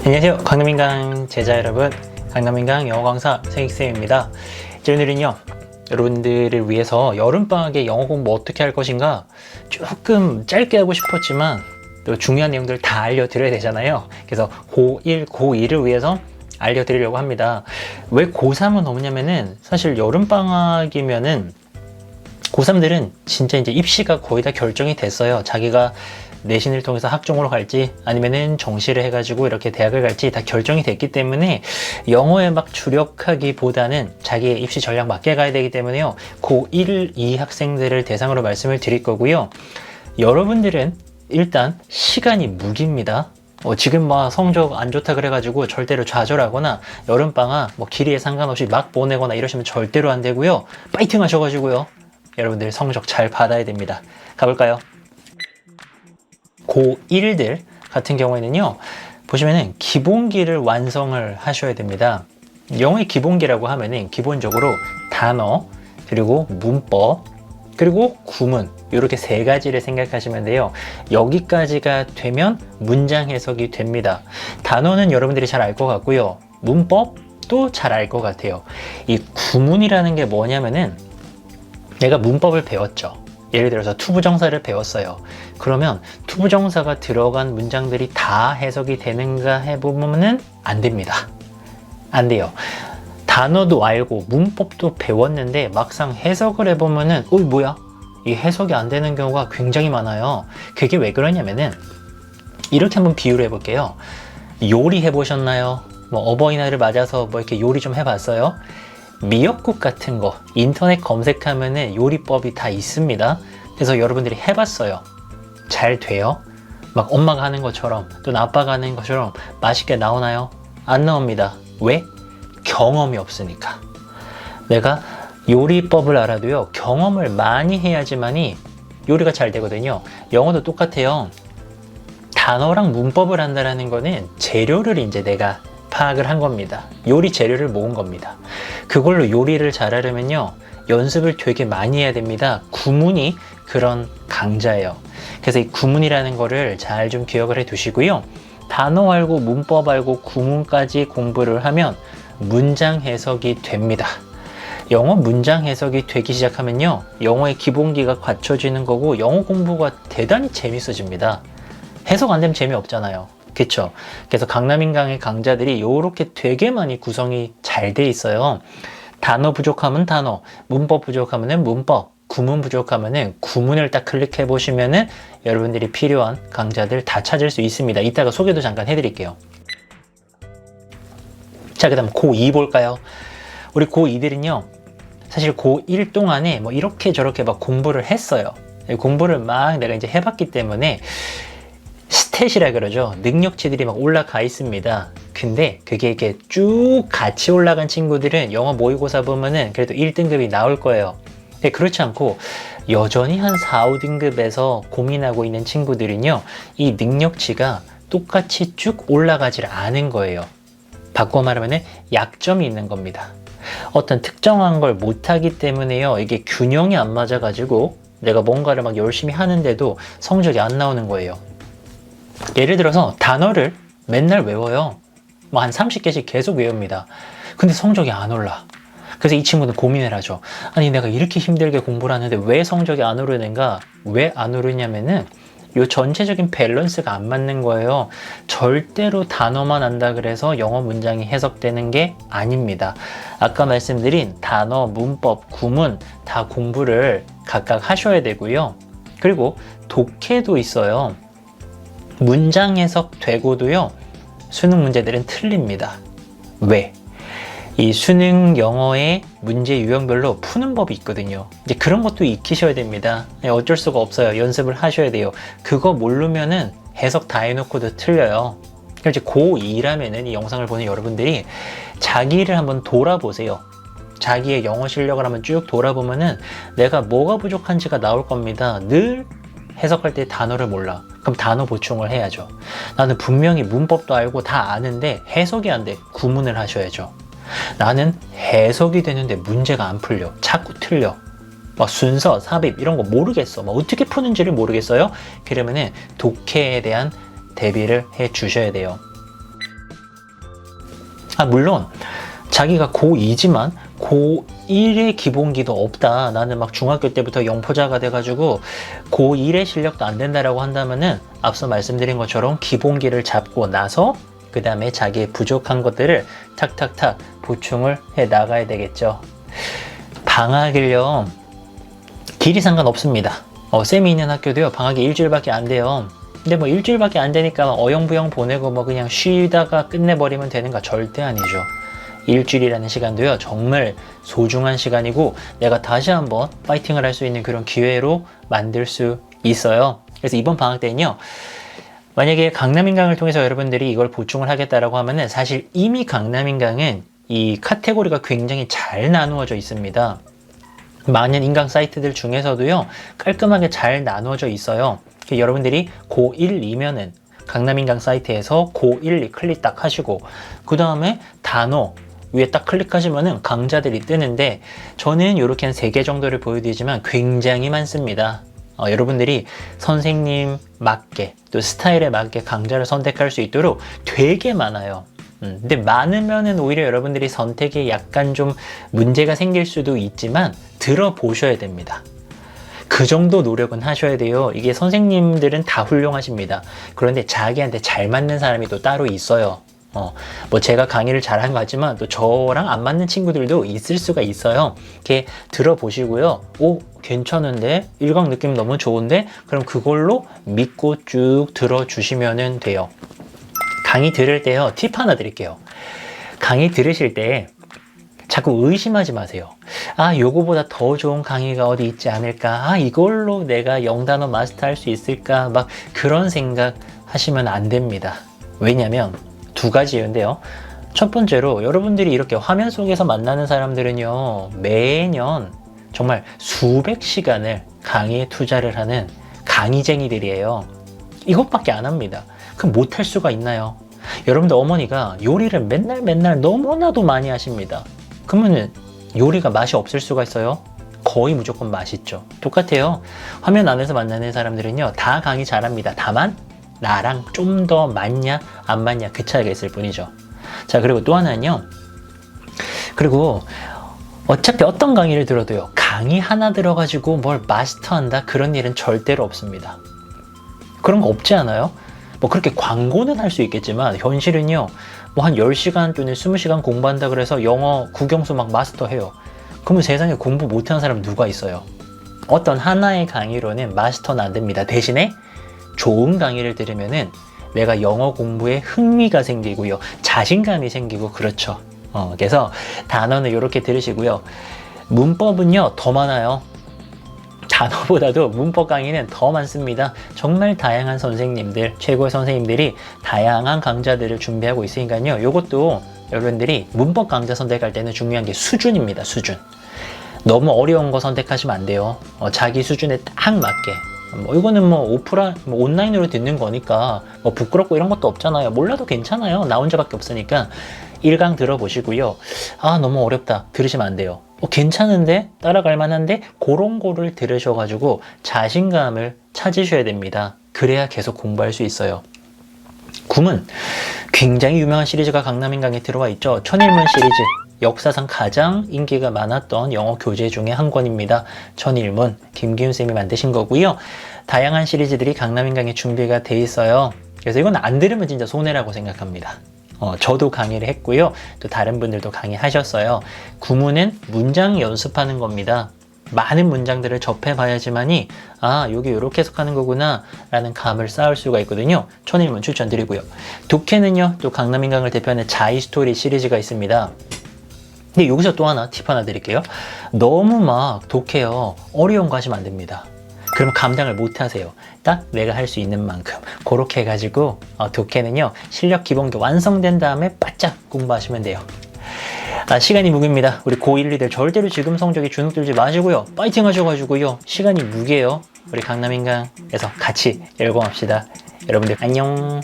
안녕하세요. 강남인강 제자 여러분, 강남인강 영어 강사 세익쌤입니다. 오늘은요, 여러분들을 위해서 여름방학에 영어 공부 어떻게 할 것인가 조금 짧게 하고 싶었지만 또 중요한 내용들 다 알려드려야 되잖아요. 그래서 고1, 고2를 위해서 알려드리려고 합니다. 왜 고3은 없냐면은 사실 여름방학이면은 고3들은 진짜 이제 입시가 거의 다 결정이 됐어요. 자기가 내신을 통해서 학종으로 갈지 아니면은 정시를 해가지고 이렇게 대학을 갈지 다 결정이 됐기 때문에 영어에 막 주력하기보다는 자기의 입시 전략 맞게 가야 되기 때문에요. 고1, 2 학생들을 대상으로 말씀을 드릴 거고요. 여러분들은 일단 시간이 무기입니다. 지금 막 성적 안 좋다 그래가지고 절대로 좌절하거나 여름방학 길이에 상관없이 막 보내거나 이러시면 절대로 안 되고요. 파이팅 하셔가지고요. 여러분들 성적 잘 받아야 됩니다. 가볼까요? 고1들 같은 경우에는요, 보시면은 기본기를 완성을 하셔야 됩니다. 영어의 기본기라고 하면은 기본적으로 단어, 그리고 문법, 그리고 구문, 이렇게 세 가지를 생각하시면 돼요. 여기까지가 되면 문장 해석이 됩니다. 단어는 여러분들이 잘 알 것 같고요. 문법도 잘 알 것 같아요. 이 구문이라는 게 뭐냐면은 내가 문법을 배웠죠. 예를 들어서 투부정사를 배웠어요. 그러면 투부정사가 들어간 문장들이 다 해석이 되는가 해보면은 안 됩니다. 안 돼요. 단어도 알고 문법도 배웠는데 막상 해석을 해보면은 뭐야? 이 해석이 안 되는 경우가 굉장히 많아요. 그게 왜 그러냐면은 이렇게 한번 비유를 해볼게요. 요리 해보셨나요? 어버이날을 맞아서 이렇게 요리 좀 해봤어요? 미역국 같은 거 인터넷 검색하면은 요리법이 다 있습니다. 그래서 여러분들이 해봤어요. 잘 돼요? 막 엄마가 하는 것처럼 또 아빠가 하는 것처럼 맛있게 나오나요? 안 나옵니다. 왜? 경험이 없으니까. 내가 요리법을 알아도요, 경험을 많이 해야지만이 요리가 잘 되거든요. 영어도 똑같아요. 단어랑 문법을 한다는 거는 재료를 이제 내가 파악을 한 겁니다. 요리 재료를 모은 겁니다. 그걸로 요리를 잘하려면요, 연습을 되게 많이 해야 됩니다. 구문이 그런 강자예요. 그래서 이 구문이라는 거를 잘 좀 기억을 해 두시고요. 단어 알고 문법 알고 구문까지 공부를 하면 문장 해석이 됩니다. 영어 문장 해석이 되기 시작하면요, 영어의 기본기가 갖춰지는 거고 영어 공부가 대단히 재밌어집니다. 해석 안 되면 재미없잖아요. 그쵸? 그래서 강남인강의 강좌들이 이렇게 되게 많이 구성이 잘 돼 있어요. 단어 부족하면 단어, 문법 부족하면 문법, 구문 부족하면 구문을 딱 클릭해 보시면은 여러분들이 필요한 강좌들 다 찾을 수 있습니다. 이따가 소개도 잠깐 해드릴게요. 자, 그 다음 고2 볼까요? 우리 고2들은요, 사실 고1 동안에 이렇게 저렇게 막 공부를 했어요. 공부를 막 내가 이제 해봤기 때문에 스탯이라 그러죠. 능력치들이 막 올라가 있습니다. 근데 그게 이렇게 쭉 같이 올라간 친구들은 영어 모의고사 보면은 그래도 1등급이 나올 거예요. 근데 그렇지 않고 여전히 한 4, 5등급에서 고민하고 있는 친구들은요, 이 능력치가 똑같이 쭉 올라가질 않은 거예요. 바꿔 말하면은 약점이 있는 겁니다. 어떤 특정한 걸 못하기 때문에요, 이게 균형이 안 맞아가지고 내가 뭔가를 막 열심히 하는데도 성적이 안 나오는 거예요. 예를 들어서 단어를 맨날 외워요. 한 30개씩 계속 외웁니다. 근데 성적이 안 올라. 그래서 이 친구는 고민을 하죠. 아니, 내가 이렇게 힘들게 공부를 하는데 왜 성적이 안 오르는가? 왜 안 오르냐면은 이 전체적인 밸런스가 안 맞는 거예요. 절대로 단어만 안다 그래서 영어 문장이 해석되는 게 아닙니다. 아까 말씀드린 단어, 문법, 구문 다 공부를 각각 하셔야 되고요. 그리고 독해도 있어요. 문장 해석 되고도요, 수능 문제들은 틀립니다. 왜? 이 수능 영어의 문제 유형별로 푸는 법이 있거든요. 이제 그런 것도 익히셔야 됩니다. 어쩔 수가 없어요. 연습을 하셔야 돼요. 그거 모르면은 해석 다 해놓고도 틀려요. 그래서 이제 고2라면은 이 영상을 보는 여러분들이 자기를 한번 돌아보세요. 자기의 영어 실력을 한번 쭉 돌아보면은 내가 뭐가 부족한지가 나올 겁니다. 늘 해석할 때 단어를 몰라. 그럼 단어 보충을 해야죠. 나는 분명히 문법도 알고 다 아는데 해석이 안 돼. 구문을 하셔야죠. 나는 해석이 되는데 문제가 안 풀려. 자꾸 틀려. 순서, 삽입 이런 거 모르겠어. 어떻게 푸는지를 모르겠어요. 그러면은 독해에 대한 대비를 해 주셔야 돼요. 물론 자기가 고2지만 고1의 기본기도 없다. 나는 막 중학교 때부터 영포자가 돼가지고 고1의 실력도 안 된다라고 한다면은 앞서 말씀드린 것처럼 기본기를 잡고 나서 그 다음에 자기의 부족한 것들을 탁탁탁 보충을 해 나가야 되겠죠. 방학을요, 길이 상관없습니다. 쌤이 있는 학교도요, 방학이 일주일밖에 안 돼요. 근데 뭐 일주일밖에 안 되니까 어영부영 보내고 뭐 그냥 쉬다가 끝내버리면 되는가? 절대 아니죠. 일주일이라는 시간도요, 정말 소중한 시간이고 내가 다시 한번 파이팅을 할 수 있는 그런 기회로 만들 수 있어요. 그래서 이번 방학 때는요, 만약에 강남인강을 통해서 여러분들이 이걸 보충을 하겠다라고 하면은 사실 이미 강남인강은 이 카테고리가 굉장히 잘 나누어져 있습니다. 많은 인강 사이트들 중에서도요, 깔끔하게 잘 나누어져 있어요. 여러분들이 고1이면은 강남인강 사이트에서 고1 클릭 딱 하시고 그 다음에 단어 위에 딱 클릭하시면은 강좌들이 뜨는데, 저는 이렇게 한 3개 정도를 보여드리지만 굉장히 많습니다. 여러분들이 선생님 맞게 또 스타일에 맞게 강좌를 선택할 수 있도록 되게 많아요. 근데 많으면은 오히려 여러분들이 선택에 약간 좀 문제가 생길 수도 있지만 들어보셔야 됩니다. 그 정도 노력은 하셔야 돼요. 이게 선생님들은 다 훌륭하십니다. 그런데 자기한테 잘 맞는 사람이 또 따로 있어요. 뭐 제가 강의를 잘한 것 같지만 또 저랑 안 맞는 친구들도 있을 수가 있어요. 이렇게 들어보시고요. 오, 괜찮은데? 일강 느낌 너무 좋은데? 그럼 그걸로 믿고 쭉 들어주시면 돼요. 강의 들을 때요, 팁 하나 드릴게요. 강의 들으실 때 자꾸 의심하지 마세요. 아, 요거보다 더 좋은 강의가 어디 있지 않을까? 아, 이걸로 내가 영단어 마스터할 수 있을까? 막 그런 생각 하시면 안 됩니다. 왜냐면 2가지인데요. 첫 번째로 여러분들이 이렇게 화면 속에서 만나는 사람들은요, 매년 정말 수백 시간을 강의에 투자를 하는 강의쟁이들이에요. 이것밖에 안 합니다. 그럼 못할 수가 있나요? 여러분들 어머니가 요리를 맨날 너무나도 많이 하십니다. 그러면 요리가 맛이 없을 수가 있어요? 거의 무조건 맛있죠. 똑같아요. 화면 안에서 만나는 사람들은요, 다 강의 잘합니다. 다만 나랑 좀 더 맞냐 안 맞냐 그 차이가 있을 뿐이죠. 자, 그리고 또 하나는요, 그리고 어차피 어떤 강의를 들어도요, 강의 하나 들어가지고 뭘 마스터한다 그런 일은 절대로 없습니다. 그런 거 없지 않아요? 뭐 그렇게 광고는 할 수 있겠지만 현실은요, 뭐 한 10시간 또는 20시간 공부한다 그래서 영어 국영수 막 마스터해요. 그러면 세상에 공부 못하는 사람 누가 있어요? 어떤 하나의 강의로는 마스터는 안 됩니다. 대신에 좋은 강의를 들으면은 내가 영어 공부에 흥미가 생기고요, 자신감이 생기고 그렇죠. 그래서 단어는 이렇게 들으시고요. 문법은요, 더 많아요. 단어보다도 문법 강의는 더 많습니다. 정말 다양한 선생님들, 최고의 선생님들이 다양한 강좌들을 준비하고 있으니까요. 이것도 여러분들이 문법 강좌 선택할 때는 중요한 게 수준입니다. 수준. 너무 어려운 거 선택하시면 안 돼요. 자기 수준에 딱 맞게. 이거는 온라인으로 듣는 거니까 부끄럽고 이런 것도 없잖아요. 몰라도 괜찮아요. 나 혼자밖에 없으니까 1강 들어보시고요. 아, 너무 어렵다. 들으시면 안 돼요. 괜찮은데? 따라갈 만한데? 그런 거를 들으셔가지고 자신감을 찾으셔야 됩니다. 그래야 계속 공부할 수 있어요. 굼은 굉장히 유명한 시리즈가 강남인강에 들어와 있죠. 천일문 시리즈. 역사상 가장 인기가 많았던 영어 교재 중에 한 권입니다. 천일문. 김기훈 쌤이 만드신 거고요. 다양한 시리즈들이 강남인강에 준비가 돼 있어요. 그래서 이건 안 들으면 진짜 손해라고 생각합니다. 저도 강의를 했고요. 또 다른 분들도 강의하셨어요. 구문은 문장 연습하는 겁니다. 많은 문장들을 접해봐야지만이 여기 이렇게 해석하는 거구나 라는 감을 쌓을 수가 있거든요. 천일문 추천드리고요. 독해는요, 또 강남인강을 대표하는 자이스토리 시리즈가 있습니다. 근데 여기서 또 하나 팁 하나 드릴게요. 너무 막 독해요, 어려운 거 하시면 안 됩니다. 그러면 감당을 못 하세요. 딱 내가 할 수 있는 만큼 그렇게 해가지고 독해는요, 실력 기본기 완성된 다음에 바짝 공부하시면 돼요. 시간이 무기입니다. 우리 고1, 2들 절대로 지금 성적에 주눅 들지 마시고요. 파이팅 하셔가지고요, 시간이 무기예요. 우리 강남인강에서 같이 열공합시다. 여러분들 안녕.